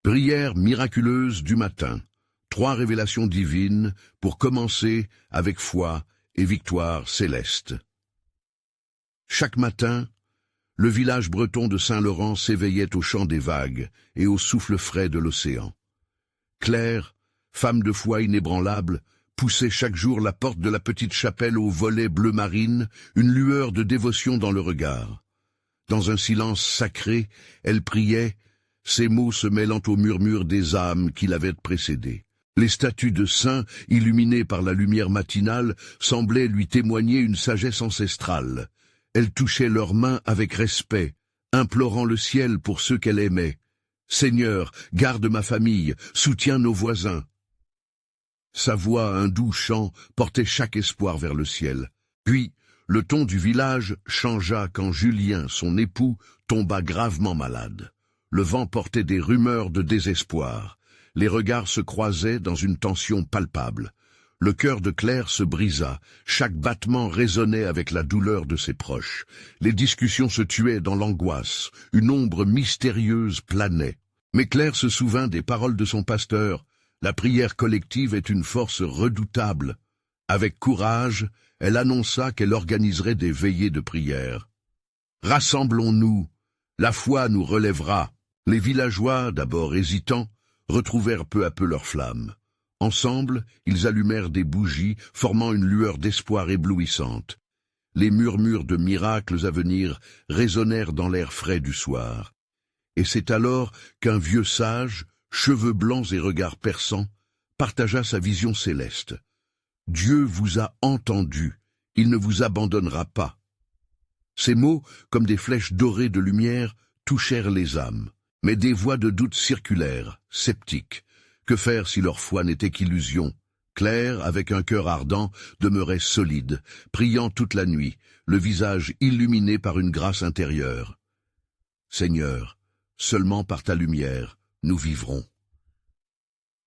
Prière miraculeuse du matin. 3 révélations divines pour commencer avec foi et victoire céleste. Chaque matin, le village breton de Saint-Laurent s'éveillait au chant des vagues et au souffle frais de l'océan. Claire, femme de foi inébranlable, poussait chaque jour la porte de la petite chapelle au volet bleu marine, une lueur de dévotion dans le regard. Dans un silence sacré, elle priait, ses mots se mêlant au murmure des âmes qui l'avaient précédée. Les statues de saints, illuminées par la lumière matinale, semblaient lui témoigner une sagesse ancestrale. Elle touchait leurs mains avec respect, implorant le ciel pour ceux qu'elle aimait. « Seigneur, garde ma famille, soutiens nos voisins. » Sa voix, un doux chant, portait chaque espoir vers le ciel. Puis, le ton du village changea quand Julien, son époux, tomba gravement malade. Le vent portait des rumeurs de désespoir. Les regards se croisaient dans une tension palpable. Le cœur de Claire se brisa. Chaque battement résonnait avec la douleur de ses proches. Les discussions se tuaient dans l'angoisse. Une ombre mystérieuse planait. Mais Claire se souvint des paroles de son pasteur. La prière collective est une force redoutable. Avec courage, elle annonça qu'elle organiserait des veillées de prière. « Rassemblons-nous, la foi nous relèvera. » Les villageois, d'abord hésitants, retrouvèrent peu à peu leur flamme. Ensemble, ils allumèrent des bougies, formant une lueur d'espoir éblouissante. Les murmures de miracles à venir résonnèrent dans l'air frais du soir. Et c'est alors qu'un vieux sage, cheveux blancs et regard perçants, partagea sa vision céleste. « Dieu vous a entendu, il ne vous abandonnera pas. » Ces mots, comme des flèches dorées de lumière, touchèrent les âmes. Mais des voix de doute circulèrent, sceptiques. Que faire si leur foi n'était qu'illusion? Claire, avec un cœur ardent, demeurait solide, priant toute la nuit, le visage illuminé par une grâce intérieure. « Seigneur, seulement par ta lumière, nous vivrons. »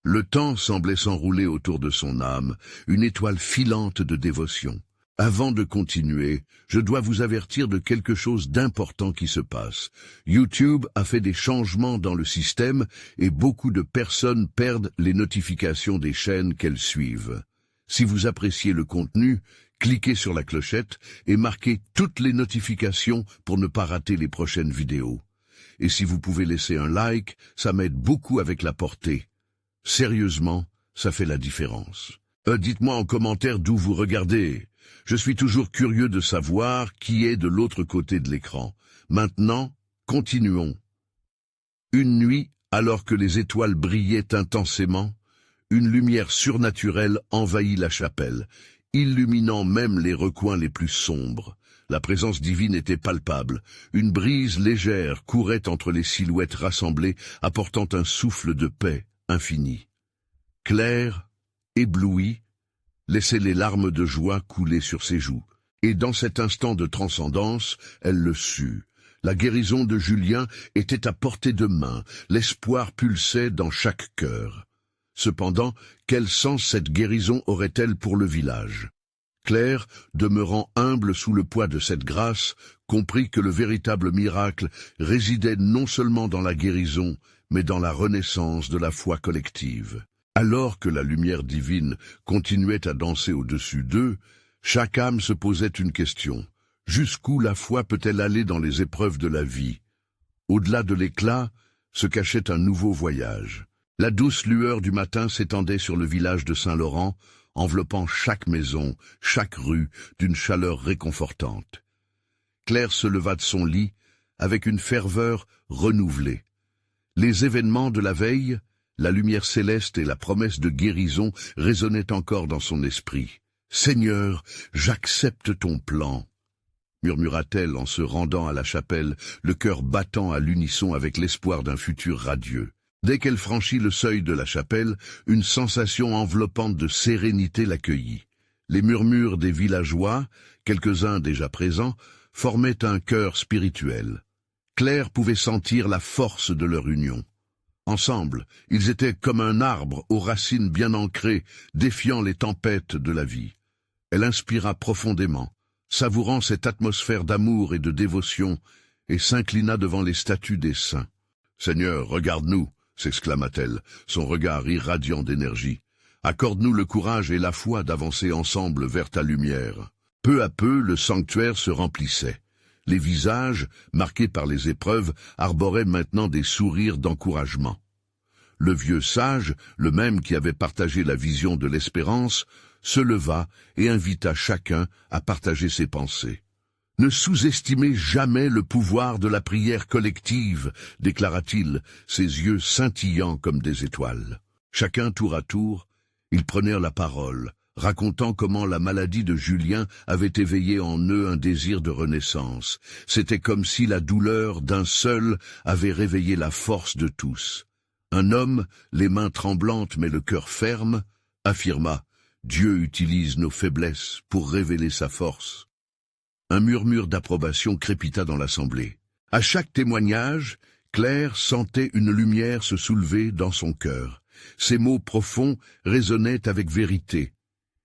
Le temps semblait s'enrouler autour de son âme, une étoile filante de dévotion. Avant de continuer, je dois vous avertir de quelque chose d'important qui se passe. YouTube a fait des changements dans le système et beaucoup de personnes perdent les notifications des chaînes qu'elles suivent. Si vous appréciez le contenu, cliquez sur la clochette et marquez toutes les notifications pour ne pas rater les prochaines vidéos. Et si vous pouvez laisser un like, ça m'aide beaucoup avec la portée. Sérieusement, ça fait la différence. Dites-moi en commentaire d'où vous regardez. Je suis toujours curieux de savoir qui est de l'autre côté de l'écran. Maintenant, continuons. Une nuit, alors que les étoiles brillaient intensément, une lumière surnaturelle envahit la chapelle, illuminant même les recoins les plus sombres. La présence divine était palpable. Une brise légère courait entre les silhouettes rassemblées, apportant un souffle de paix infinie. Claire, éblouie, laissait les larmes de joie couler sur ses joues. Et dans cet instant de transcendance, elle le sut. La guérison de Julien était à portée de main, l'espoir pulsait dans chaque cœur. Cependant, quel sens cette guérison aurait-elle pour le village? Claire, demeurant humble sous le poids de cette grâce, comprit que le véritable miracle résidait non seulement dans la guérison, mais dans la renaissance de la foi collective. Alors que la lumière divine continuait à danser au-dessus d'eux, chaque âme se posait une question. Jusqu'où la foi peut-elle aller dans les épreuves de la vie? Au-delà de l'éclat, se cachait un nouveau voyage. La douce lueur du matin s'étendait sur le village de Saint-Laurent, enveloppant chaque maison, chaque rue, d'une chaleur réconfortante. Claire se leva de son lit, avec une ferveur renouvelée. Les événements de la veille, la lumière céleste et la promesse de guérison résonnaient encore dans son esprit. « Seigneur, j'accepte ton plan », murmura-t-elle en se rendant à la chapelle, le cœur battant à l'unisson avec l'espoir d'un futur radieux. Dès qu'elle franchit le seuil de la chapelle, une sensation enveloppante de sérénité l'accueillit. Les murmures des villageois, quelques-uns déjà présents, formaient un chœur spirituel. Claire pouvait sentir la force de leur union. Ensemble, ils étaient comme un arbre aux racines bien ancrées, défiant les tempêtes de la vie. Elle inspira profondément, savourant cette atmosphère d'amour et de dévotion, et s'inclina devant les statues des saints. « Seigneur, regarde-nous, s'exclama-t-elle, son regard irradiant d'énergie. « Accorde-nous le courage et la foi d'avancer ensemble vers ta lumière. » Peu à peu, le sanctuaire se remplissait. Les visages, marqués par les épreuves, arboraient maintenant des sourires d'encouragement. Le vieux sage, le même qui avait partagé la vision de l'espérance, se leva et invita chacun à partager ses pensées. « Ne sous-estimez jamais le pouvoir de la prière collective, déclara-t-il, ses yeux scintillants comme des étoiles. Chacun tour à tour, ils prenèrent la parole, racontant comment la maladie de Julien avait éveillé en eux un désir de renaissance. C'était comme si la douleur d'un seul avait réveillé la force de tous. Un homme, les mains tremblantes mais le cœur ferme, affirma « Dieu utilise nos faiblesses pour révéler sa force ». Un murmure d'approbation crépita dans l'assemblée. À chaque témoignage, Claire sentait une lumière se soulever dans son cœur. Ces mots profonds résonnaient avec vérité.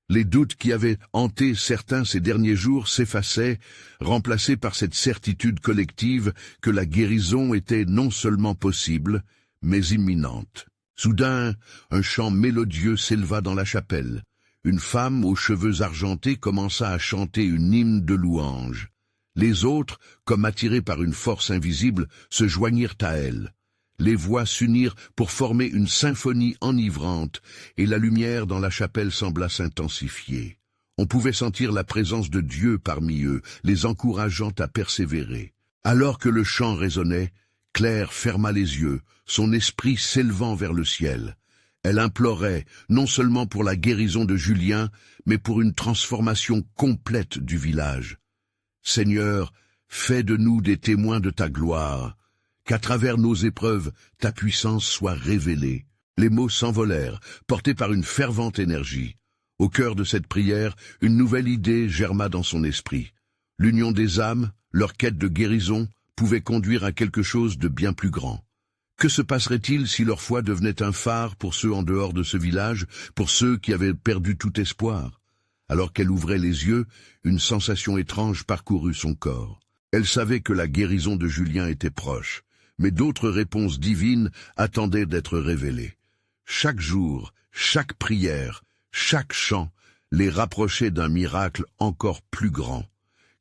Les doutes qui avaient hanté certains ces derniers jours s'effaçaient, remplacés par cette certitude collective que la guérison était non seulement possible, mais imminente. Soudain, un chant mélodieux s'éleva dans la chapelle. Une femme aux cheveux argentés commença à chanter une hymne de louange. Les autres, comme attirés par une force invisible, se joignirent à elle. Les voix s'unirent pour former une symphonie enivrante, et la lumière dans la chapelle sembla s'intensifier. On pouvait sentir la présence de Dieu parmi eux, les encourageant à persévérer. Alors que le chant résonnait, Claire ferma les yeux, son esprit s'élevant vers le ciel. Elle implorait, non seulement pour la guérison de Julien, mais pour une transformation complète du village. « Seigneur, fais de nous des témoins de ta gloire, qu'à travers nos épreuves, ta puissance soit révélée. » Les mots s'envolèrent, portés par une fervente énergie. Au cœur de cette prière, une nouvelle idée germa dans son esprit. L'union des âmes, leur quête de guérison, pouvait conduire à quelque chose de bien plus grand. Que se passerait-il si leur foi devenait un phare pour ceux en dehors de ce village, pour ceux qui avaient perdu tout espoir? Alors qu'elle ouvrait les yeux, une sensation étrange parcourut son corps. Elle savait que la guérison de Julien était proche, mais d'autres réponses divines attendaient d'être révélées. Chaque jour, chaque prière, chaque chant les rapprochait d'un miracle encore plus grand.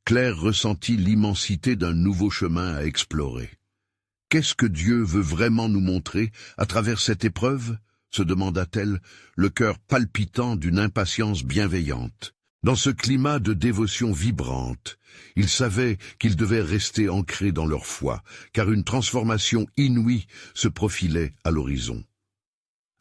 Claire ressentit l'immensité d'un nouveau chemin à explorer. Qu'est-ce que Dieu veut vraiment nous montrer à travers cette épreuve? Se demanda-t-elle, le cœur palpitant d'une impatience bienveillante. Dans ce climat de dévotion vibrante, ils savaient qu'ils devaient rester ancrés dans leur foi, car une transformation inouïe se profilait à l'horizon.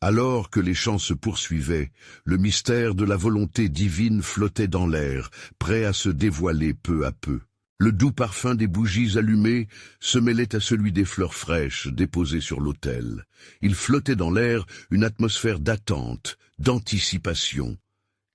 Alors que les chants se poursuivaient, le mystère de la volonté divine flottait dans l'air, prêt à se dévoiler peu à peu. Le doux parfum des bougies allumées se mêlait à celui des fleurs fraîches déposées sur l'autel. Il flottait dans l'air une atmosphère d'attente, d'anticipation.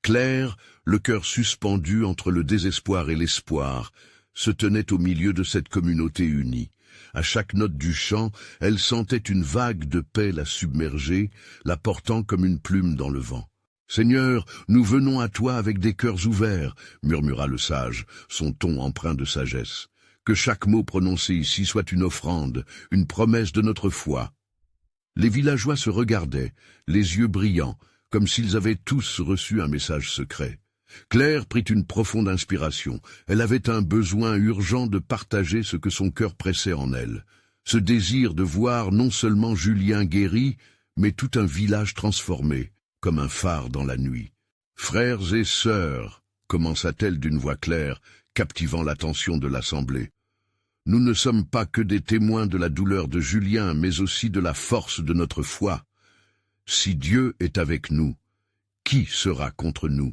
Claire, le cœur suspendu entre le désespoir et l'espoir, se tenait au milieu de cette communauté unie. À chaque note du chant, elle sentait une vague de paix la submerger, la portant comme une plume dans le vent. « Seigneur, nous venons à toi avec des cœurs ouverts, » murmura le sage, son ton empreint de sagesse. « Que chaque mot prononcé ici soit une offrande, une promesse de notre foi. » Les villageois se regardaient, les yeux brillants, comme s'ils avaient tous reçu un message secret. Claire prit une profonde inspiration. Elle avait un besoin urgent de partager ce que son cœur pressait en elle. Ce désir de voir non seulement Julien guéri, mais tout un village transformé, comme un phare dans la nuit. « Frères et sœurs, » commença-t-elle d'une voix claire, captivant l'attention de l'assemblée. « Nous ne sommes pas que des témoins de la douleur de Julien, mais aussi de la force de notre foi. Si Dieu est avec nous, qui sera contre nous ?»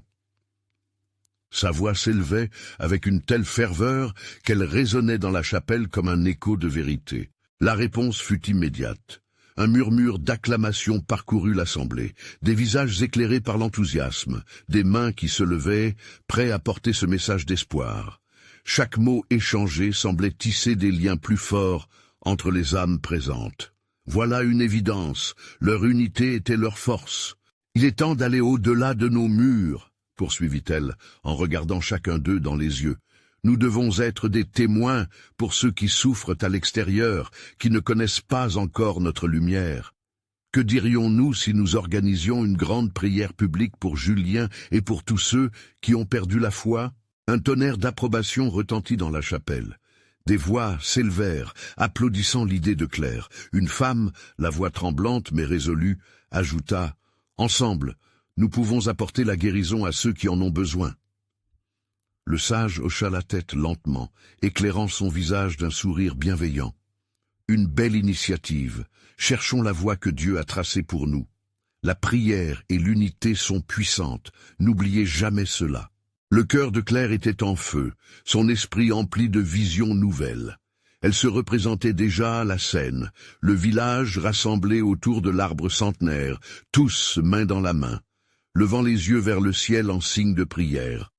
Sa voix s'élevait avec une telle ferveur qu'elle résonnait dans la chapelle comme un écho de vérité. La réponse fut immédiate. Un murmure d'acclamation parcourut l'assemblée, des visages éclairés par l'enthousiasme, des mains qui se levaient, prêts à porter ce message d'espoir. Chaque mot échangé semblait tisser des liens plus forts entre les âmes présentes. Voilà une évidence, leur unité était leur force. Il est temps d'aller au-delà de nos murs, poursuivit-elle, en regardant chacun d'eux dans les yeux. Nous devons être des témoins pour ceux qui souffrent à l'extérieur, qui ne connaissent pas encore notre lumière. Que dirions-nous si nous organisions une grande prière publique pour Julien et pour tous ceux qui ont perdu la foi? Un tonnerre d'approbation retentit dans la chapelle. Des voix s'élevèrent, applaudissant l'idée de Claire. Une femme, la voix tremblante mais résolue, ajouta « Ensemble, nous pouvons apporter la guérison à ceux qui en ont besoin. » Le sage hocha la tête lentement, éclairant son visage d'un sourire bienveillant. Une belle initiative. Cherchons la voie que Dieu a tracée pour nous. La prière et l'unité sont puissantes. N'oubliez jamais cela. Le cœur de Claire était en feu, son esprit empli de visions nouvelles. Elle se représentait déjà la scène, le village rassemblé autour de l'arbre centenaire, tous main dans la main, levant les yeux vers le ciel en signe de prière.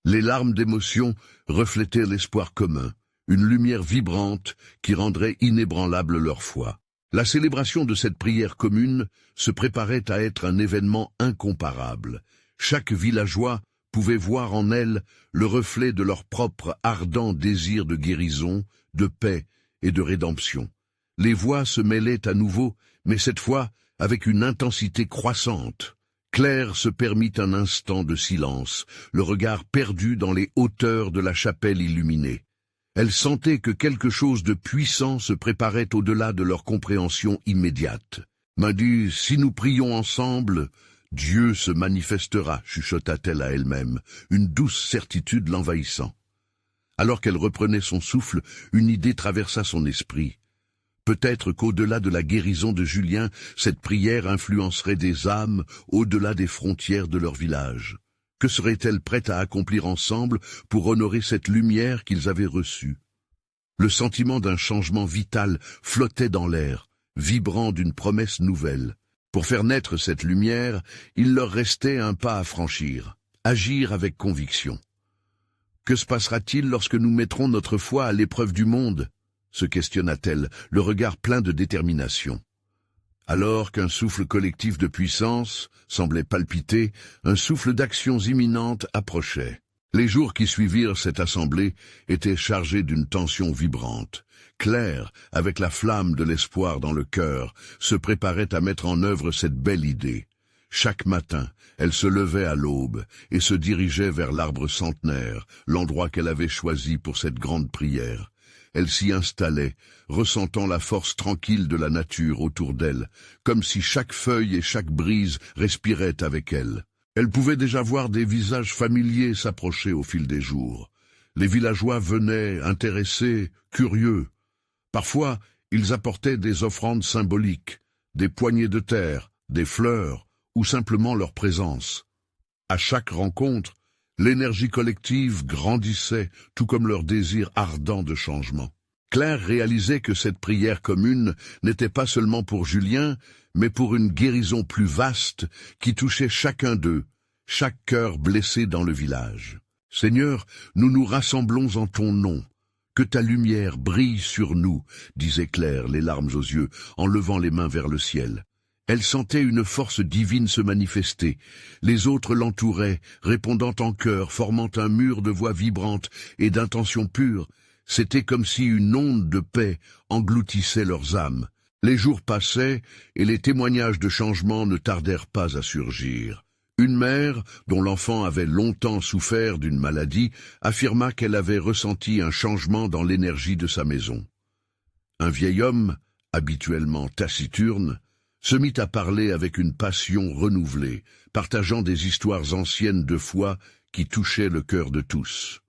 Les larmes d'émotion reflétaient l'espoir commun, une lumière vibrante qui rendrait inébranlable leur foi. La célébration de cette prière commune se préparait à être un événement incomparable. Chaque villageois pouvait voir en elle le reflet de leur propre ardent désir de guérison, de paix et de rédemption. Les voix se mêlaient à nouveau, mais cette fois avec une intensité croissante. Claire se permit un instant de silence, le regard perdu dans les hauteurs de la chapelle illuminée. Elle sentait que quelque chose de puissant se préparait au-delà de leur compréhension immédiate. « M'a si nous prions ensemble, Dieu se manifestera, chuchota-t-elle à elle-même, une douce certitude l'envahissant. Alors qu'elle reprenait son souffle, une idée traversa son esprit. Peut-être qu'au-delà de la guérison de Julien, cette prière influencerait des âmes au-delà des frontières de leur village. Que seraient-elles prêtes à accomplir ensemble pour honorer cette lumière qu'ils avaient reçue? Le sentiment d'un changement vital flottait dans l'air, vibrant d'une promesse nouvelle. Pour faire naître cette lumière, il leur restait un pas à franchir, agir avec conviction. Que se passera-t-il lorsque nous mettrons notre foi à l'épreuve du monde? Se questionna-t-elle, le regard plein de détermination. Alors qu'un souffle collectif de puissance semblait palpiter, un souffle d'actions imminentes approchait. Les jours qui suivirent cette assemblée étaient chargés d'une tension vibrante. Claire, avec la flamme de l'espoir dans le cœur, se préparait à mettre en œuvre cette belle idée. Chaque matin, elle se levait à l'aube et se dirigeait vers l'arbre centenaire, l'endroit qu'elle avait choisi pour cette grande prière. Elle s'y installait, ressentant la force tranquille de la nature autour d'elle, comme si chaque feuille et chaque brise respiraient avec elle. Elle pouvait déjà voir des visages familiers s'approcher au fil des jours. Les villageois venaient, intéressés, curieux. Parfois, ils apportaient des offrandes symboliques, des poignées de terre, des fleurs, ou simplement leur présence. À chaque rencontre, l'énergie collective grandissait, tout comme leur désir ardent de changement. Claire réalisait que cette prière commune n'était pas seulement pour Julien, mais pour une guérison plus vaste qui touchait chacun d'eux, chaque cœur blessé dans le village. « Seigneur, nous nous rassemblons en ton nom. Que ta lumière brille sur nous, » disait Claire, les larmes aux yeux, en levant les mains vers le ciel. Elle sentait une force divine se manifester. Les autres l'entouraient, répondant en chœur, formant un mur de voix vibrantes et d'intentions pures. C'était comme si une onde de paix engloutissait leurs âmes. Les jours passaient et les témoignages de changement ne tardèrent pas à surgir. Une mère, dont l'enfant avait longtemps souffert d'une maladie, affirma qu'elle avait ressenti un changement dans l'énergie de sa maison. Un vieil homme, habituellement taciturne, se mit à parler avec une passion renouvelée, partageant des histoires anciennes de foi qui touchaient le cœur de tous.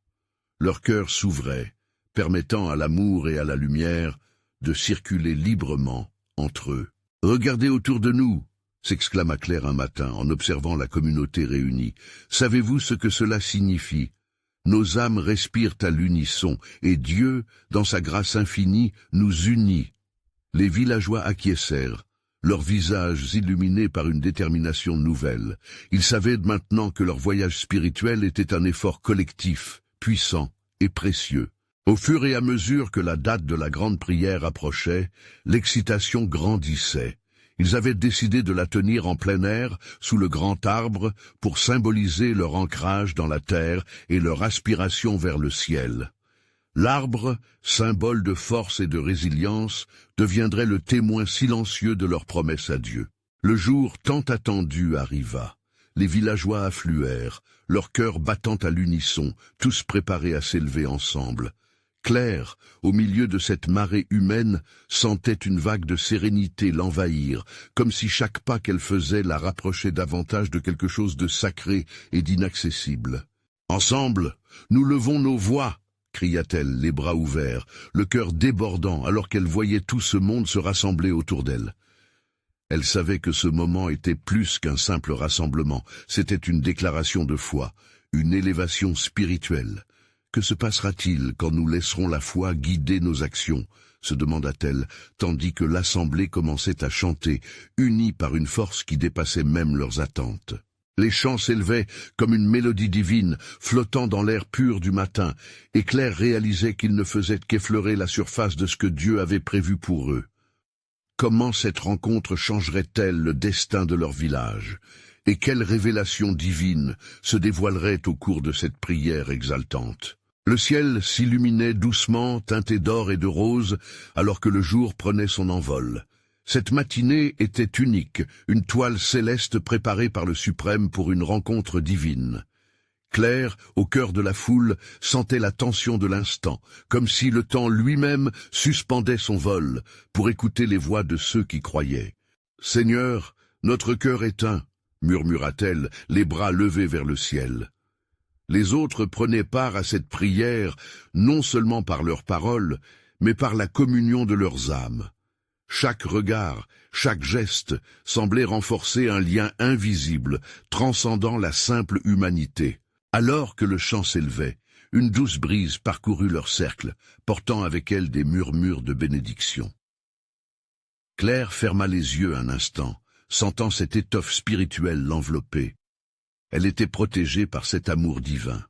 Leur cœur s'ouvrait, permettant à l'amour et à la lumière de circuler librement entre eux. « Regardez autour de nous !» s'exclama Claire un matin en observant la communauté réunie. « Savez-vous ce que cela signifie? Nos âmes respirent à l'unisson, et Dieu, dans sa grâce infinie, nous unit. » Les villageois acquiescèrent, leurs visages illuminés par une détermination nouvelle. Ils savaient maintenant que leur voyage spirituel était un effort collectif, puissant et précieux. Au fur et à mesure que la date de la grande prière approchait, l'excitation grandissait. Ils avaient décidé de la tenir en plein air, sous le grand arbre, pour symboliser leur ancrage dans la terre et leur aspiration vers le ciel. L'arbre, symbole de force et de résilience, deviendrait le témoin silencieux de leur promesse à Dieu. Le jour tant attendu arriva. Les villageois affluèrent, leur cœur battant à l'unisson, tous préparés à s'élever ensemble. Claire, au milieu de cette marée humaine, sentait une vague de sérénité l'envahir, comme si chaque pas qu'elle faisait la rapprochait davantage de quelque chose de sacré et d'inaccessible. « Ensemble, nous levons nos voix !» cria-t-elle, les bras ouverts, le cœur débordant alors qu'elle voyait tout ce monde se rassembler autour d'elle. Elle savait que ce moment était plus qu'un simple rassemblement, c'était une déclaration de foi, une élévation spirituelle. Que se passera-t-il quand nous laisserons la foi guider nos actions, se demanda-t-elle, tandis que l'assemblée commençait à chanter, unie par une force qui dépassait même leurs attentes. Les chants s'élevaient comme une mélodie divine, flottant dans l'air pur du matin, et Claire réalisait qu'ils ne faisaient qu'effleurer la surface de ce que Dieu avait prévu pour eux. Comment cette rencontre changerait-elle le destin de leur village? Et quelle révélation divine se dévoilerait au cours de cette prière exaltante? Le ciel s'illuminait doucement, teinté d'or et de rose, alors que le jour prenait son envol. Cette matinée était unique, une toile céleste préparée par le Suprême pour une rencontre divine. Claire, au cœur de la foule, sentait la tension de l'instant, comme si le temps lui-même suspendait son vol, pour écouter les voix de ceux qui croyaient. « Seigneur, notre cœur est un », murmura-t-elle, les bras levés vers le ciel. Les autres prenaient part à cette prière, non seulement par leurs paroles, mais par la communion de leurs âmes. Chaque regard, chaque geste semblait renforcer un lien invisible, transcendant la simple humanité. Alors que le chant s'élevait, une douce brise parcourut leur cercle, portant avec elle des murmures de bénédiction. Claire ferma les yeux un instant, sentant cette étoffe spirituelle l'envelopper. Elle était protégée par cet amour divin.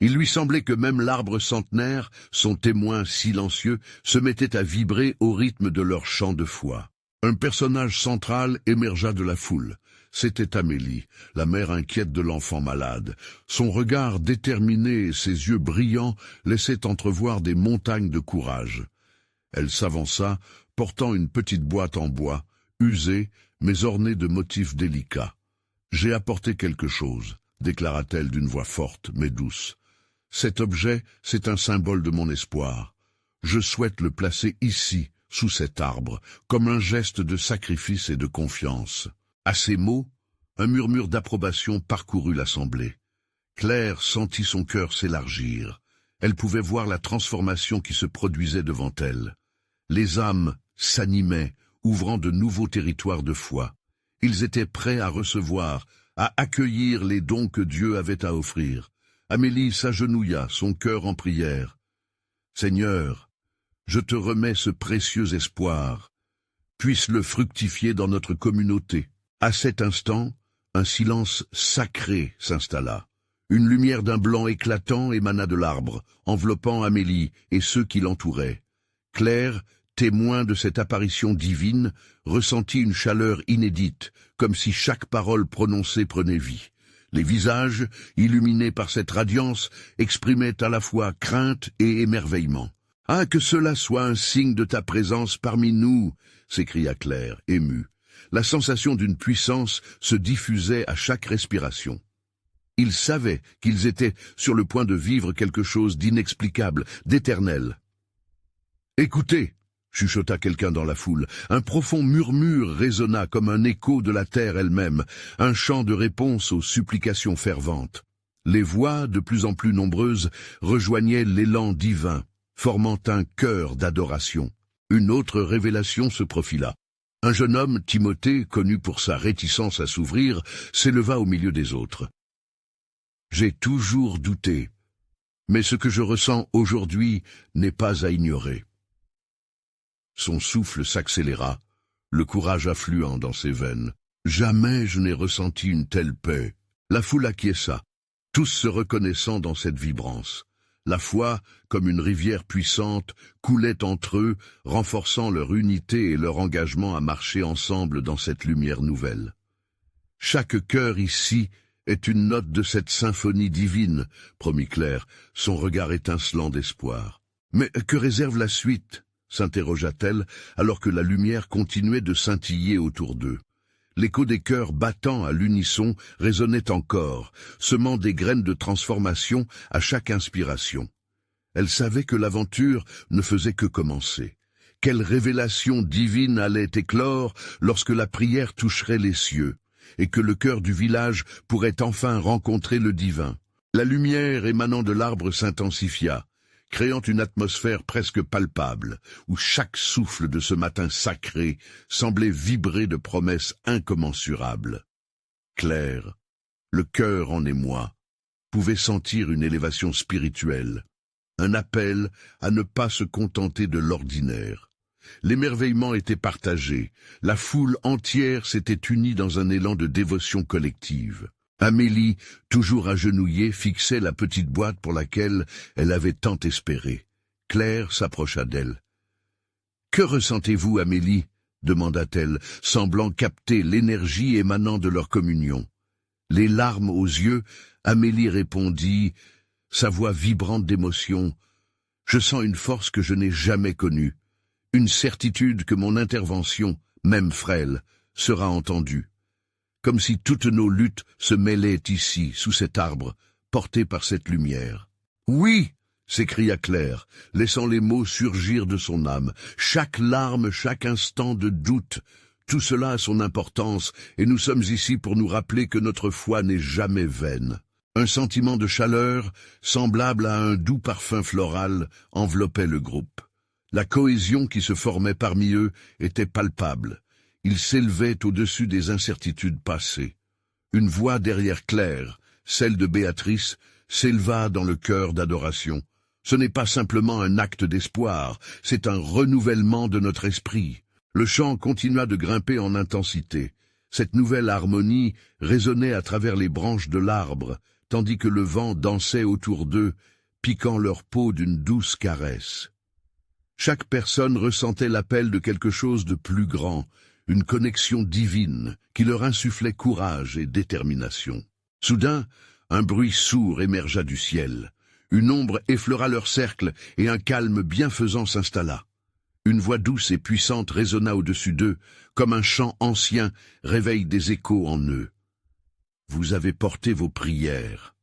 Il lui semblait que même l'arbre centenaire, son témoin silencieux, se mettait à vibrer au rythme de leur chant de foi. Un personnage central émergea de la foule. C'était Amélie, la mère inquiète de l'enfant malade. Son regard déterminé et ses yeux brillants laissaient entrevoir des montagnes de courage. Elle s'avança, portant une petite boîte en bois, usée, mais ornée de motifs délicats. « J'ai apporté quelque chose », déclara-t-elle d'une voix forte mais douce. « Cet objet, c'est un symbole de mon espoir. Je souhaite le placer ici, sous cet arbre, comme un geste de sacrifice et de confiance. » À ces mots, un murmure d'approbation parcourut l'assemblée. Claire sentit son cœur s'élargir. Elle pouvait voir la transformation qui se produisait devant elle. Les âmes s'animaient, ouvrant de nouveaux territoires de foi. Ils étaient prêts à recevoir, à accueillir les dons que Dieu avait à offrir. Amélie s'agenouilla, son cœur en prière. « Seigneur, je te remets ce précieux espoir. Puisse-le fructifier dans notre communauté. » À cet instant, un silence sacré s'installa. Une lumière d'un blanc éclatant émana de l'arbre, enveloppant Amélie et ceux qui l'entouraient. Claire, témoin de cette apparition divine, ressentit une chaleur inédite, comme si chaque parole prononcée prenait vie. Les visages, illuminés par cette radiance, exprimaient à la fois crainte et émerveillement. « Ah, que cela soit un signe de ta présence parmi nous !» s'écria Claire, émue. La sensation d'une puissance se diffusait à chaque respiration. Ils savaient qu'ils étaient sur le point de vivre quelque chose d'inexplicable, d'éternel. « Écoutez !» chuchota quelqu'un dans la foule. Un profond murmure résonna comme un écho de la terre elle-même, un chant de réponse aux supplications ferventes. Les voix, de plus en plus nombreuses, rejoignaient l'élan divin, formant un chœur d'adoration. Une autre révélation se profila. Un jeune homme, Timothée, connu pour sa réticence à s'ouvrir, s'éleva au milieu des autres. « J'ai toujours douté, mais ce que je ressens aujourd'hui n'est pas à ignorer. » Son souffle s'accéléra, le courage affluant dans ses veines. « Jamais je n'ai ressenti une telle paix. » La foule acquiesça, tous se reconnaissant dans cette vibrance. La foi, comme une rivière puissante, coulait entre eux, renforçant leur unité et leur engagement à marcher ensemble dans cette lumière nouvelle. Chaque cœur ici est une note de cette symphonie divine, promit Claire, son regard étincelant d'espoir. Mais que réserve la suite? S'interrogea-t-elle, alors que la lumière continuait de scintiller autour d'eux. L'écho des cœurs battant à l'unisson résonnait encore, semant des graines de transformation à chaque inspiration. Elle savait que l'aventure ne faisait que commencer. Quelle révélation divine allait éclore lorsque la prière toucherait les cieux, et que le cœur du village pourrait enfin rencontrer le divin. La lumière émanant de l'arbre s'intensifia, créant une atmosphère presque palpable, où chaque souffle de ce matin sacré semblait vibrer de promesses incommensurables. Claire, le cœur en émoi, pouvait sentir une élévation spirituelle, un appel à ne pas se contenter de l'ordinaire. L'émerveillement était partagé, la foule entière s'était unie dans un élan de dévotion collective. Amélie, toujours agenouillée, fixait la petite boîte pour laquelle elle avait tant espéré. Claire s'approcha d'elle. « Que ressentez-vous, Amélie ?» demanda-t-elle, semblant capter l'énergie émanant de leur communion. Les larmes aux yeux, Amélie répondit, sa voix vibrante d'émotion, « Je sens une force que je n'ai jamais connue, une certitude que mon intervention, même frêle, sera entendue. Comme si toutes nos luttes se mêlaient ici, sous cet arbre, porté par cette lumière. « Oui !» s'écria Claire, laissant les mots surgir de son âme. Chaque larme, chaque instant de doute, tout cela a son importance, et nous sommes ici pour nous rappeler que notre foi n'est jamais vaine. Un sentiment de chaleur, semblable à un doux parfum floral, enveloppait le groupe. La cohésion qui se formait parmi eux était palpable. Ils s'élevaient au-dessus des incertitudes passées. Une voix derrière Claire, celle de Béatrice, s'éleva dans le chœur d'adoration. Ce n'est pas simplement un acte d'espoir, c'est un renouvellement de notre esprit. Le chant continua de grimper en intensité. Cette nouvelle harmonie résonnait à travers les branches de l'arbre, tandis que le vent dansait autour d'eux, piquant leur peau d'une douce caresse. Chaque personne ressentait l'appel de quelque chose de plus grand, une connexion divine qui leur insufflait courage et détermination. Soudain, un bruit sourd émergea du ciel. Une ombre effleura leur cercle et un calme bienfaisant s'installa. Une voix douce et puissante résonna au-dessus d'eux, comme un chant ancien réveille des échos en eux. « Vous avez porté vos prières.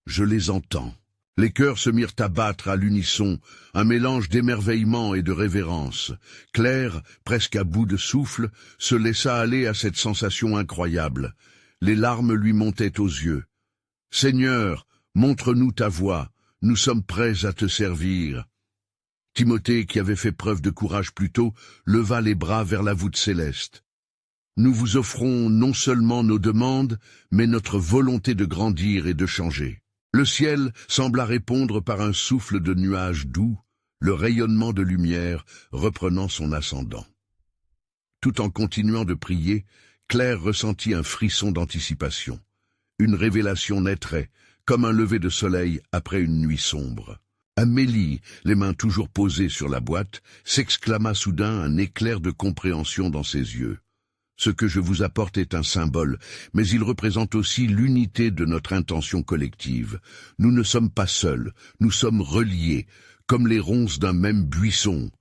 Je les entends. » Les cœurs se mirent à battre à l'unisson, un mélange d'émerveillement et de révérence. Claire, presque à bout de souffle, se laissa aller à cette sensation incroyable. Les larmes lui montaient aux yeux. « Seigneur, montre-nous ta voie, nous sommes prêts à te servir. » Timothée, qui avait fait preuve de courage plus tôt, leva les bras vers la voûte céleste. « Nous vous offrons non seulement nos demandes, mais notre volonté de grandir et de changer. » Le ciel sembla répondre par un souffle de nuages doux, le rayonnement de lumière reprenant son ascendant. Tout en continuant de prier, Claire ressentit un frisson d'anticipation. Une révélation naîtrait, comme un lever de soleil après une nuit sombre. Amélie, les mains toujours posées sur la boîte, s'exclama soudain un éclair de compréhension dans ses yeux. Ce que je vous apporte est un symbole, mais il représente aussi l'unité de notre intention collective. Nous ne sommes pas seuls, nous sommes reliés, comme les ronces d'un même buisson.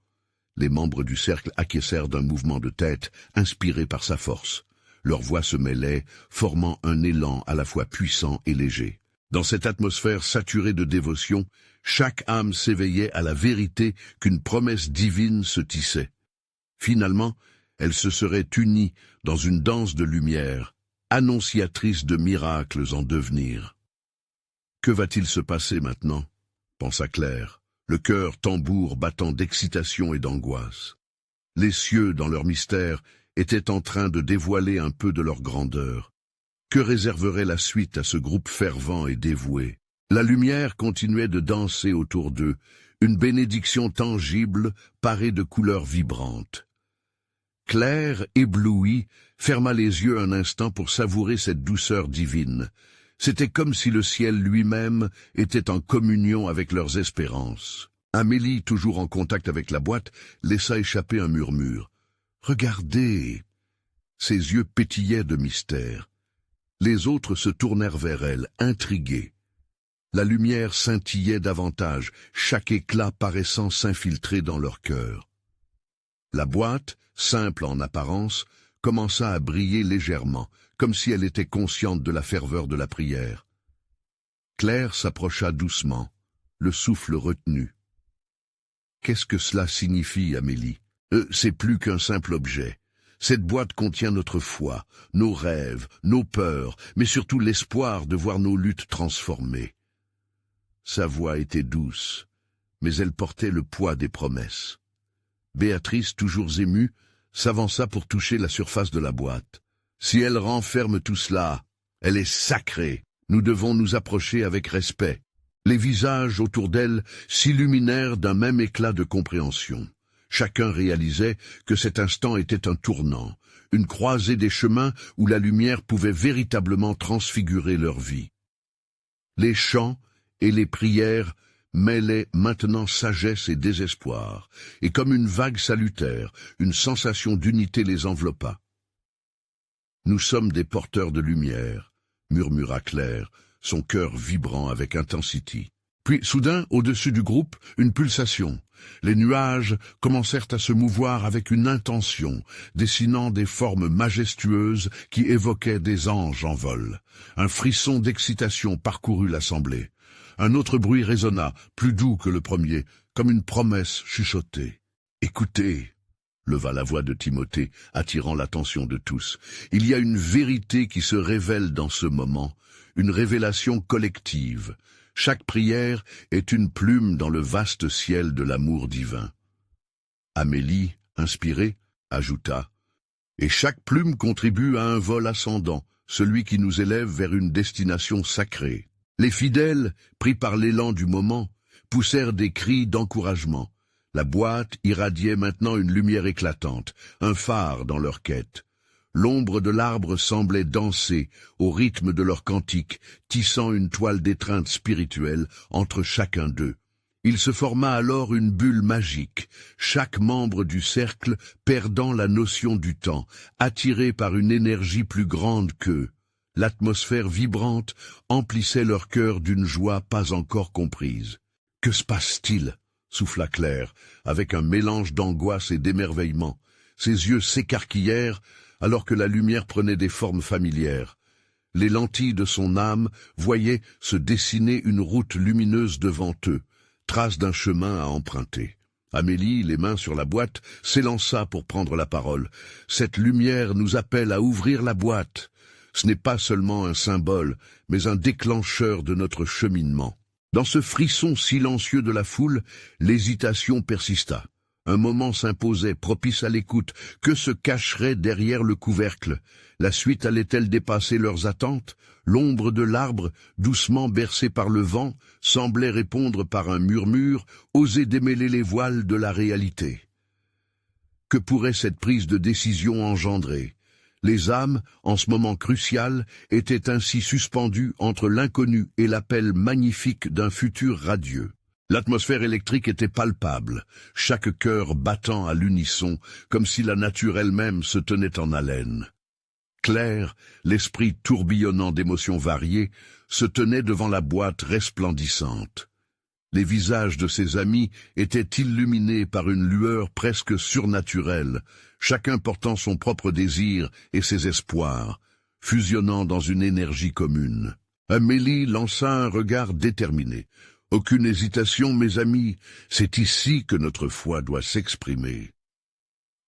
Les membres du cercle acquiescèrent d'un mouvement de tête, inspiré par sa force. Leurs voix se mêlaient, formant un élan à la fois puissant et léger. Dans cette atmosphère saturée de dévotion, chaque âme s'éveillait à la vérité qu'une promesse divine se tissait. Finalement, elle se serait unie dans une danse de lumière, annonciatrice de miracles en devenir. Que va-t-il se passer maintenant? Pensa Claire, le cœur tambour battant d'excitation et d'angoisse. Les cieux, dans leur mystère, étaient en train de dévoiler un peu de leur grandeur. Que réserverait la suite à ce groupe fervent et dévoué? La lumière continuait de danser autour d'eux, une bénédiction tangible parée de couleurs vibrantes. Claire, éblouie, ferma les yeux un instant pour savourer cette douceur divine. C'était comme si le ciel lui-même était en communion avec leurs espérances. Amélie, toujours en contact avec la boîte, laissa échapper un murmure. « Regardez !» Ses yeux pétillaient de mystère. Les autres se tournèrent vers elle, intrigués. La lumière scintillait davantage, chaque éclat paraissant s'infiltrer dans leur cœur. La boîte, simple en apparence, commença à briller légèrement, comme si elle était consciente de la ferveur de la prière. Claire s'approcha doucement, le souffle retenu. « Qu'est-ce que cela signifie, Amélie ? C'est plus qu'un simple objet. Cette boîte contient notre foi, nos rêves, nos peurs, mais surtout l'espoir de voir nos luttes transformées. » Sa voix était douce, mais elle portait le poids des promesses. Béatrice, toujours émue, s'avança pour toucher la surface de la boîte. « Si elle renferme tout cela, elle est sacrée. Nous devons nous approcher avec respect. » Les visages autour d'elle s'illuminèrent d'un même éclat de compréhension. Chacun réalisait que cet instant était un tournant, une croisée des chemins où la lumière pouvait véritablement transfigurer leur vie. Les chants et les prières mêlaient maintenant sagesse et désespoir, et comme une vague salutaire, une sensation d'unité les enveloppa. « Nous sommes des porteurs de lumière », murmura Claire, son cœur vibrant avec intensité. Puis, soudain, au-dessus du groupe, une pulsation. Les nuages commencèrent à se mouvoir avec une intention, dessinant des formes majestueuses qui évoquaient des anges en vol. Un frisson d'excitation parcourut l'assemblée. Un autre bruit résonna, plus doux que le premier, comme une promesse chuchotée. « Écoutez !» leva la voix de Timothée, attirant l'attention de tous. « Il y a une vérité qui se révèle dans ce moment, une révélation collective. Chaque prière est une plume dans le vaste ciel de l'amour divin. » Amélie, inspirée, ajouta « Et chaque plume contribue à un vol ascendant, celui qui nous élève vers une destination sacrée. » Les fidèles, pris par l'élan du moment, poussèrent des cris d'encouragement. La boîte irradiait maintenant une lumière éclatante, un phare dans leur quête. L'ombre de l'arbre semblait danser au rythme de leurs cantiques, tissant une toile d'étreinte spirituelle entre chacun d'eux. Il se forma alors une bulle magique, chaque membre du cercle perdant la notion du temps, attiré par une énergie plus grande qu'eux. L'atmosphère vibrante emplissait leur cœur d'une joie pas encore comprise. « Que se passe-t-il » souffla Claire, avec un mélange d'angoisse et d'émerveillement. Ses yeux s'écarquillèrent alors que la lumière prenait des formes familières. Les lentilles de son âme voyaient se dessiner une route lumineuse devant eux, trace d'un chemin à emprunter. Amélie, les mains sur la boîte, s'élança pour prendre la parole. « Cette lumière nous appelle à ouvrir la boîte. Ce n'est pas seulement un symbole, mais un déclencheur de notre cheminement. » Dans ce frisson silencieux de la foule, l'hésitation persista. Un moment s'imposait, propice à l'écoute. Que se cacherait derrière le couvercle? La suite allait-elle dépasser leurs attentes? L'ombre de l'arbre, doucement bercée par le vent, semblait répondre par un murmure, oser démêler les voiles de la réalité. Que pourrait cette prise de décision engendrer? Les âmes, en ce moment crucial, étaient ainsi suspendues entre l'inconnu et l'appel magnifique d'un futur radieux. L'atmosphère électrique était palpable, chaque cœur battant à l'unisson, comme si la nature elle-même se tenait en haleine. Claire, l'esprit tourbillonnant d'émotions variées, se tenait devant la boîte resplendissante. Les visages de ses amis étaient illuminés par une lueur presque surnaturelle, chacun portant son propre désir et ses espoirs, fusionnant dans une énergie commune. Amélie lança un regard déterminé. « Aucune hésitation, mes amis, c'est ici que notre foi doit s'exprimer. »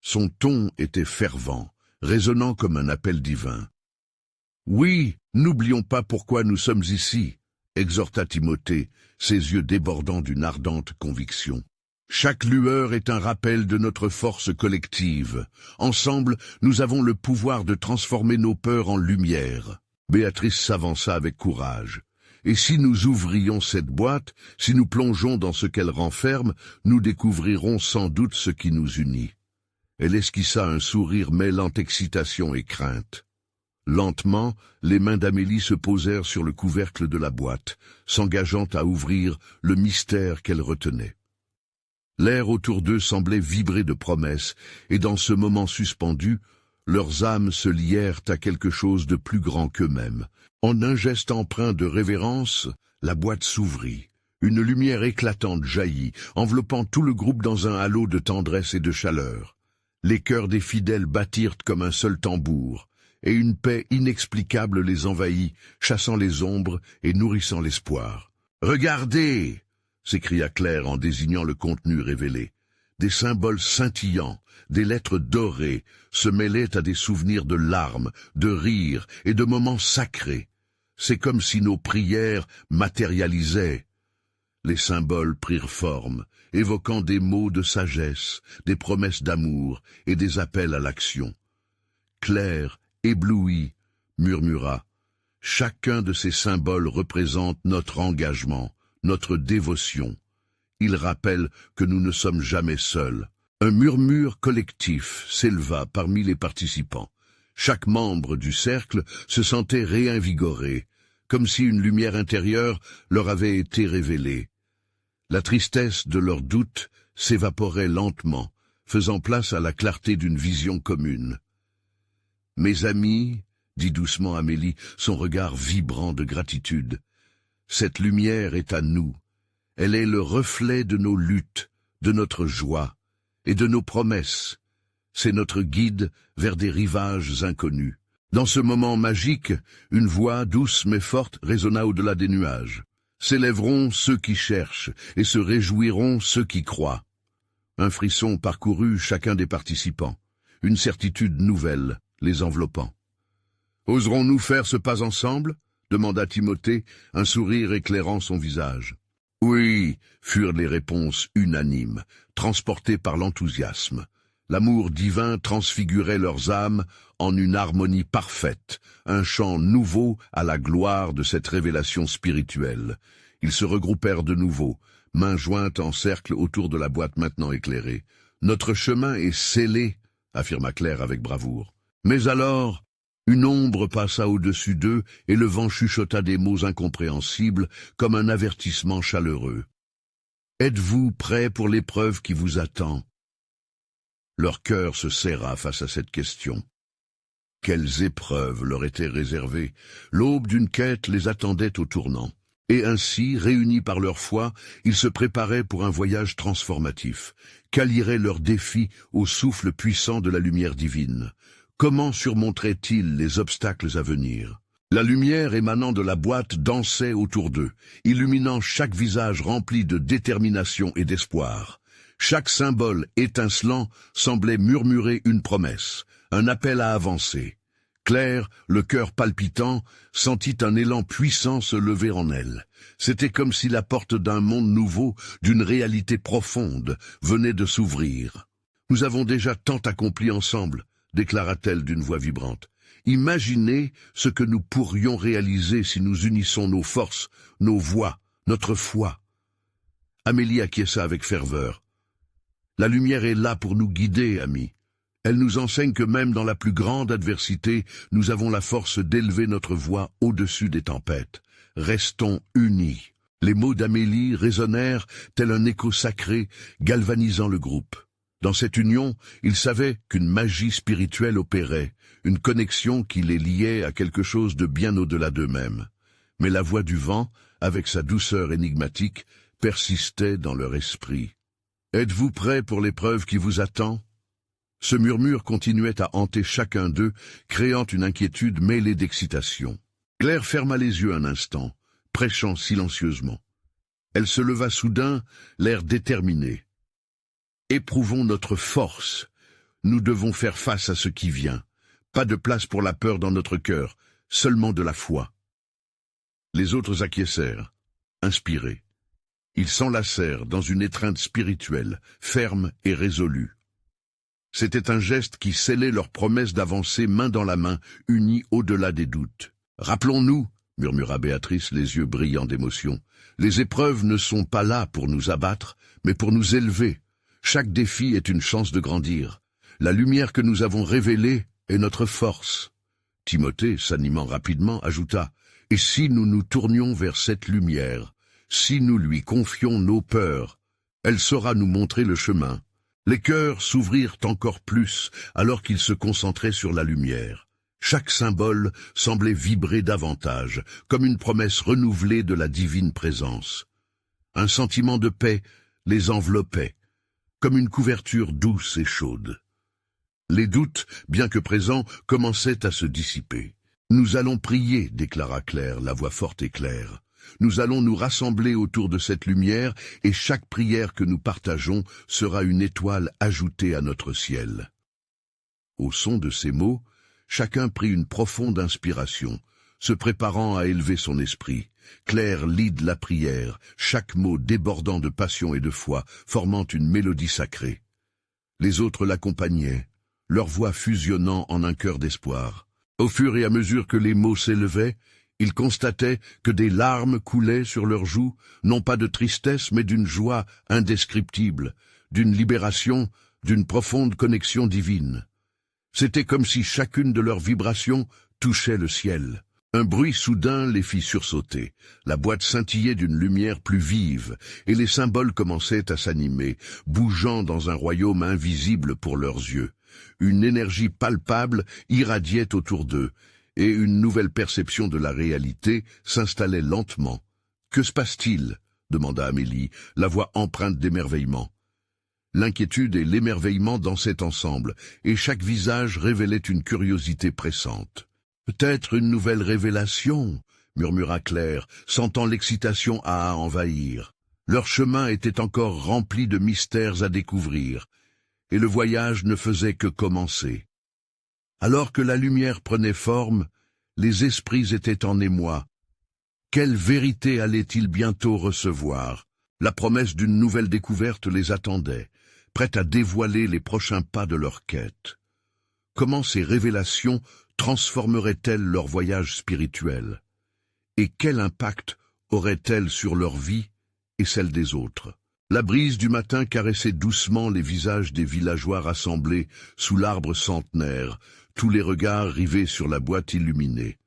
Son ton était fervent, résonnant comme un appel divin. « Oui, n'oublions pas pourquoi nous sommes ici, » exhorta Timothée, ses yeux débordant d'une ardente conviction. « Chaque lueur est un rappel de notre force collective. Ensemble, nous avons le pouvoir de transformer nos peurs en lumière. » Béatrice s'avança avec courage. « Et si nous ouvrions cette boîte, si nous plongeons dans ce qu'elle renferme, nous découvrirons sans doute ce qui nous unit. » Elle esquissa un sourire mêlant excitation et crainte. Lentement, les mains d'Amélie se posèrent sur le couvercle de la boîte, s'engageant à ouvrir le mystère qu'elle retenait. L'air autour d'eux semblait vibrer de promesses, et dans ce moment suspendu, leurs âmes se lièrent à quelque chose de plus grand qu'eux-mêmes. En un geste empreint de révérence, la boîte s'ouvrit. Une lumière éclatante jaillit, enveloppant tout le groupe dans un halo de tendresse et de chaleur. Les cœurs des fidèles battirent comme un seul tambour, et une paix inexplicable les envahit, chassant les ombres et nourrissant l'espoir. « Regardez !» s'écria Claire en désignant le contenu révélé. Des symboles scintillants, des lettres dorées, se mêlaient à des souvenirs de larmes, de rires et de moments sacrés. C'est comme si nos prières matérialisaient. Les symboles prirent forme, évoquant des mots de sagesse, des promesses d'amour et des appels à l'action. Claire, éblouie, murmura « Chacun de ces symboles représente notre engagement, notre dévotion. Ils rappellent que nous ne sommes jamais seuls. » Un murmure collectif s'éleva parmi les participants. Chaque membre du cercle se sentait réinvigoré, comme si une lumière intérieure leur avait été révélée. La tristesse de leurs doutes s'évaporait lentement, faisant place à la clarté d'une vision commune. « Mes amis, » dit doucement Amélie, son regard vibrant de gratitude, « cette lumière est à nous. Elle est le reflet de nos luttes, de notre joie et de nos promesses. C'est notre guide vers des rivages inconnus. » Dans ce moment magique, une voix douce mais forte résonna au-delà des nuages. « S'élèveront ceux qui cherchent, et se réjouiront ceux qui croient. » Un frisson parcourut chacun des participants, une certitude nouvelle les enveloppant. « Oserons-nous faire ce pas ensemble ?» demanda Timothée, un sourire éclairant son visage. « Oui » furent les réponses unanimes, transportées par l'enthousiasme. L'amour divin transfigurait leurs âmes en une harmonie parfaite, un chant nouveau à la gloire de cette révélation spirituelle. Ils se regroupèrent de nouveau, mains jointes en cercle autour de la boîte maintenant éclairée. « Notre chemin est scellé » affirma Claire avec bravoure. Mais alors, une ombre passa au-dessus d'eux et le vent chuchota des mots incompréhensibles comme un avertissement chaleureux. « Êtes-vous prêts pour l'épreuve qui vous attend ?» Leur cœur se serra face à cette question. Quelles épreuves leur étaient réservées? L'aube d'une quête les attendait au tournant. Et ainsi, réunis par leur foi, ils se préparaient pour un voyage transformatif, qu'allierait leurs défis au souffle puissant de la lumière divine. Comment surmonteraient-ils les obstacles à venir? La lumière émanant de la boîte dansait autour d'eux, illuminant chaque visage rempli de détermination et d'espoir. Chaque symbole étincelant semblait murmurer une promesse, un appel à avancer. Claire, le cœur palpitant, sentit un élan puissant se lever en elle. C'était comme si la porte d'un monde nouveau, d'une réalité profonde, venait de s'ouvrir. « Nous avons déjà tant accompli ensemble », déclara-t-elle d'une voix vibrante. « Imaginez ce que nous pourrions réaliser si nous unissons nos forces, nos voix, notre foi. » Amélie acquiesça avec ferveur. « La lumière est là pour nous guider, amis. Elle nous enseigne que même dans la plus grande adversité, nous avons la force d'élever notre voix au-dessus des tempêtes. Restons unis. » Les mots d'Amélie résonnèrent tel un écho sacré, galvanisant le groupe. Dans cette union, ils savaient qu'une magie spirituelle opérait, une connexion qui les liait à quelque chose de bien au-delà d'eux-mêmes. Mais la voix du vent, avec sa douceur énigmatique, persistait dans leur esprit. « Êtes-vous prêts pour l'épreuve qui vous attend ?» Ce murmure continuait à hanter chacun d'eux, créant une inquiétude mêlée d'excitation. Claire ferma les yeux un instant, prêchant silencieusement. Elle se leva soudain, l'air déterminé. « Éprouvons notre force. Nous devons faire face à ce qui vient. Pas de place pour la peur dans notre cœur, seulement de la foi. » Les autres acquiescèrent, inspirés. Ils s'enlacèrent dans une étreinte spirituelle, ferme et résolue. C'était un geste qui scellait leur promesse d'avancer main dans la main, unis au-delà des doutes. « Rappelons-nous, » murmura Béatrice, les yeux brillants d'émotion, « les épreuves ne sont pas là pour nous abattre, mais pour nous élever. Chaque défi est une chance de grandir. La lumière que nous avons révélée est notre force. » Timothée, s'animant rapidement, ajouta « Et si nous nous tournions vers cette lumière, si nous lui confions nos peurs, elle saura nous montrer le chemin. Les cœurs s'ouvrirent encore plus alors qu'ils se concentraient sur la lumière. Chaque symbole semblait vibrer davantage, comme une promesse renouvelée de la divine présence. Un sentiment de paix les enveloppait, comme une couverture douce et chaude. Les doutes, bien que présents, commençaient à se dissiper. « Nous allons prier », déclara Claire, la voix forte et claire. « Nous allons nous rassembler autour de cette lumière et chaque prière que nous partageons sera une étoile ajoutée à notre ciel. » Au son de ces mots, chacun prit une profonde inspiration, se préparant à élever son esprit. Claire lead la prière, chaque mot débordant de passion et de foi, formant une mélodie sacrée. Les autres l'accompagnaient, leur voix fusionnant en un chœur d'espoir. Au fur et à mesure que les mots s'élevaient, ils constataient que des larmes coulaient sur leurs joues, non pas de tristesse, mais d'une joie indescriptible, d'une libération, d'une profonde connexion divine. C'était comme si chacune de leurs vibrations touchait le ciel. Un bruit soudain les fit sursauter. La boîte scintillait d'une lumière plus vive, et les symboles commençaient à s'animer, bougeant dans un royaume invisible pour leurs yeux. Une énergie palpable irradiait autour d'eux, et une nouvelle perception de la réalité s'installait lentement. « Que se passe-t-il » demanda Amélie, la voix empreinte d'émerveillement. L'inquiétude et l'émerveillement dansaient ensemble, et chaque visage révélait une curiosité pressante. « Peut-être une nouvelle révélation » murmura Claire, sentant l'excitation à envahir. Leur chemin était encore rempli de mystères à découvrir, et le voyage ne faisait que commencer. Alors que la lumière prenait forme, les esprits étaient en émoi. Quelle vérité allaient-ils bientôt recevoir? La promesse d'une nouvelle découverte les attendait, prête à dévoiler les prochains pas de leur quête. Comment ces révélations transformeraient-elles leur voyage spirituel? Et quel impact auraient-elles sur leur vie et celle des autres? La brise du matin caressait doucement les visages des villageois rassemblés sous l'arbre centenaire, tous les regards rivés sur la boîte illuminée.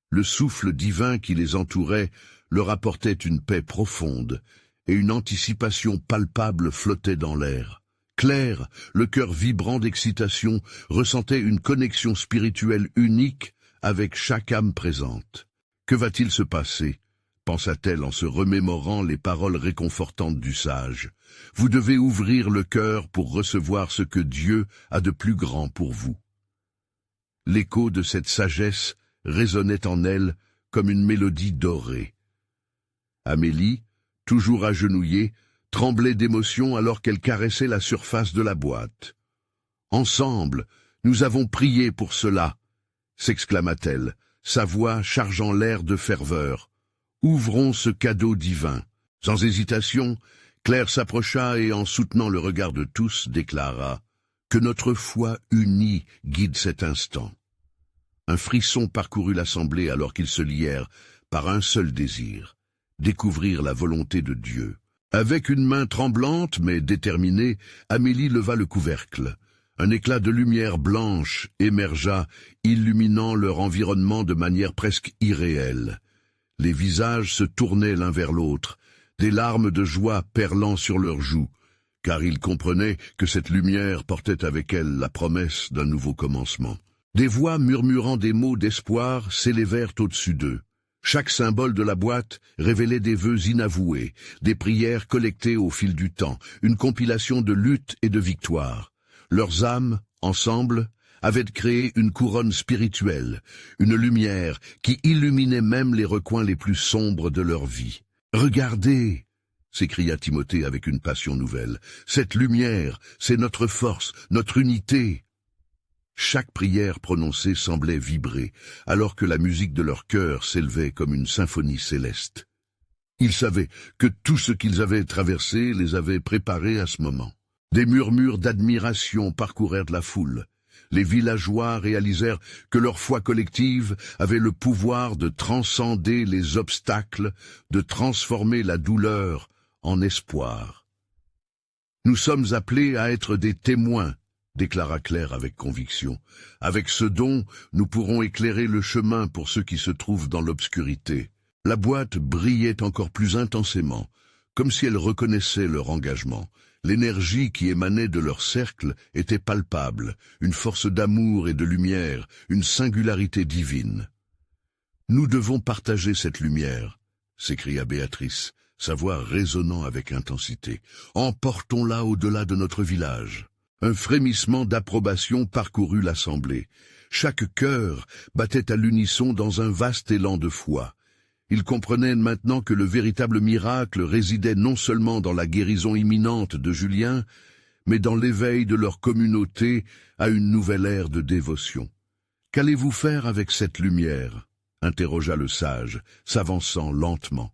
Le souffle divin qui les entourait leur apportait une paix profonde, et une anticipation palpable flottait dans l'air. Claire, le cœur vibrant d'excitation, ressentait une connexion spirituelle unique avec chaque âme présente. Que va-t-il se passer? Pensa-t-elle en se remémorant les paroles réconfortantes du sage. Vous devez ouvrir le cœur pour recevoir ce que Dieu a de plus grand pour vous. L'écho de cette sagesse résonnait en elle comme une mélodie dorée. Amélie, toujours agenouillée, tremblait d'émotion alors qu'elle caressait la surface de la boîte. « Ensemble, nous avons prié pour cela !» s'exclama-t-elle, sa voix chargeant l'air de ferveur. « Ouvrons ce cadeau divin !» Sans hésitation, Claire s'approcha et, en soutenant le regard de tous, déclara « Que notre foi unie guide cet instant !» Un frisson parcourut l'assemblée alors qu'ils se lièrent par un seul désir, découvrir la volonté de Dieu. Avec une main tremblante mais déterminée, Amélie leva le couvercle. Un éclat de lumière blanche émergea, illuminant leur environnement de manière presque irréelle. Les visages se tournaient l'un vers l'autre, des larmes de joie perlant sur leurs joues, car ils comprenaient que cette lumière portait avec elle la promesse d'un nouveau commencement. Des voix murmurant des mots d'espoir s'élevèrent au-dessus d'eux. Chaque symbole de la boîte révélait des vœux inavoués, des prières collectées au fil du temps, une compilation de luttes et de victoires. Leurs âmes, ensemble, avaient créé une couronne spirituelle, une lumière qui illuminait même les recoins les plus sombres de leur vie. « Regardez !» s'écria Timothée avec une passion nouvelle. « Cette lumière, c'est notre force, notre unité !» Chaque prière prononcée semblait vibrer, alors que la musique de leur cœur s'élevait comme une symphonie céleste. Ils savaient que tout ce qu'ils avaient traversé les avait préparés à ce moment. Des murmures d'admiration parcourèrent la foule. Les villageois réalisèrent que leur foi collective avait le pouvoir de transcender les obstacles, de transformer la douleur en espoir. « Nous sommes appelés à être des témoins », déclara Claire avec conviction. « Avec ce don, nous pourrons éclairer le chemin pour ceux qui se trouvent dans l'obscurité. » La boîte brillait encore plus intensément, comme si elles reconnaissaient leur engagement. L'énergie qui émanait de leur cercle était palpable, une force d'amour et de lumière, une singularité divine. « Nous devons partager cette lumière », s'écria Béatrice, sa voix résonnant avec intensité. « Emportons-la au-delà de notre village. » Un frémissement d'approbation parcourut l'assemblée. Chaque cœur battait à l'unisson dans un vaste élan de foi. Ils comprenaient maintenant que le véritable miracle résidait non seulement dans la guérison imminente de Julien, mais dans l'éveil de leur communauté à une nouvelle ère de dévotion. « Qu'allez-vous faire avec cette lumière ?» interrogea le sage, s'avançant lentement.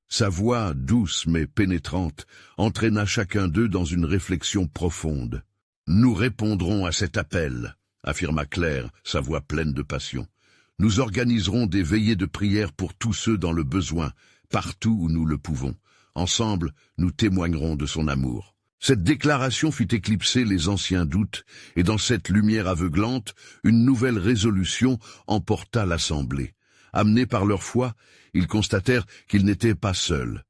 Sa voix, douce mais pénétrante, entraîna chacun d'eux dans une réflexion profonde. « Nous répondrons à cet appel », affirma Claire, sa voix pleine de passion. « Nous organiserons des veillées de prière pour tous ceux dans le besoin, partout où nous le pouvons. Ensemble, nous témoignerons de son amour. » Cette déclaration fit éclipser les anciens doutes, et dans cette lumière aveuglante, une nouvelle résolution emporta l'assemblée. Amenés par leur foi, ils constatèrent qu'ils n'étaient pas seuls.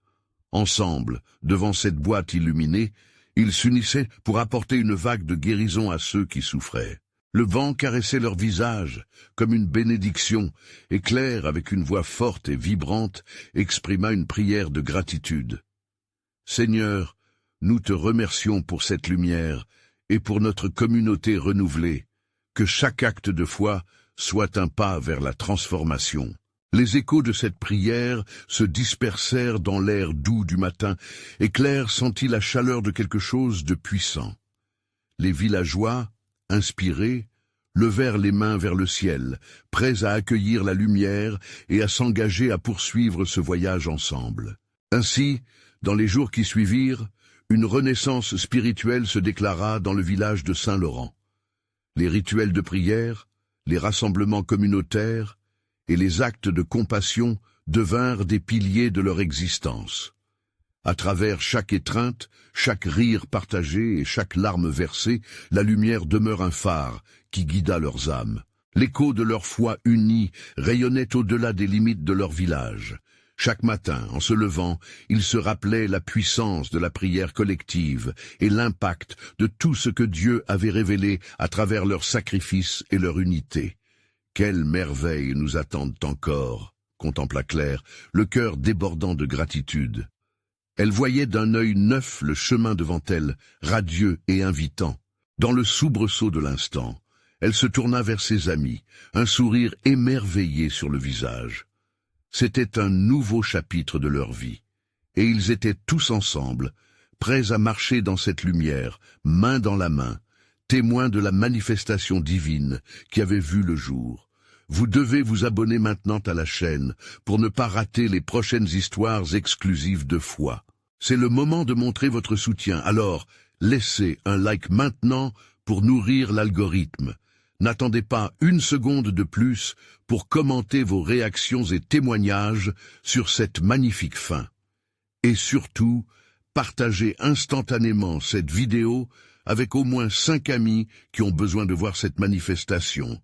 Ensemble, devant cette boîte illuminée, ils s'unissaient pour apporter une vague de guérison à ceux qui souffraient. Le vent caressait leur visage comme une bénédiction, et Claire, avec une voix forte et vibrante, exprima une prière de gratitude. « Seigneur, nous te remercions pour cette lumière et pour notre communauté renouvelée. Que chaque acte de foi soit un pas vers la transformation. » Les échos de cette prière se dispersèrent dans l'air doux du matin, et Claire sentit la chaleur de quelque chose de puissant. Les villageois, inspirés, levèrent les mains vers le ciel, prêts à accueillir la lumière et à s'engager à poursuivre ce voyage ensemble. Ainsi, dans les jours qui suivirent, une renaissance spirituelle se déclara dans le village de Saint-Laurent. Les rituels de prière, les rassemblements communautaires et les actes de compassion devinrent des piliers de leur existence. À travers chaque étreinte, chaque rire partagé et chaque larme versée, la lumière demeure un phare qui guida leurs âmes. L'écho de leur foi unie rayonnait au-delà des limites de leur village. Chaque matin, en se levant, ils se rappelaient la puissance de la prière collective et l'impact de tout ce que Dieu avait révélé à travers leur sacrifice et leur unité. Quelles merveilles nous attendent encore, contempla Claire, le cœur débordant de gratitude. Elle voyait d'un œil neuf le chemin devant elle, radieux et invitant. Dans le soubresaut de l'instant, elle se tourna vers ses amis, un sourire émerveillé sur le visage. C'était un nouveau chapitre de leur vie, et ils étaient tous ensemble, prêts à marcher dans cette lumière, main dans la main, témoins de la manifestation divine qui avait vu le jour. Vous devez vous abonner maintenant à la chaîne pour ne pas rater les prochaines histoires exclusives de foi. C'est le moment de montrer votre soutien, alors laissez un like maintenant pour nourrir l'algorithme. N'attendez pas une seconde de plus pour commenter vos réactions et témoignages sur cette magnifique fin. Et surtout, partagez instantanément cette vidéo avec au moins 5 amis qui ont besoin de voir cette manifestation.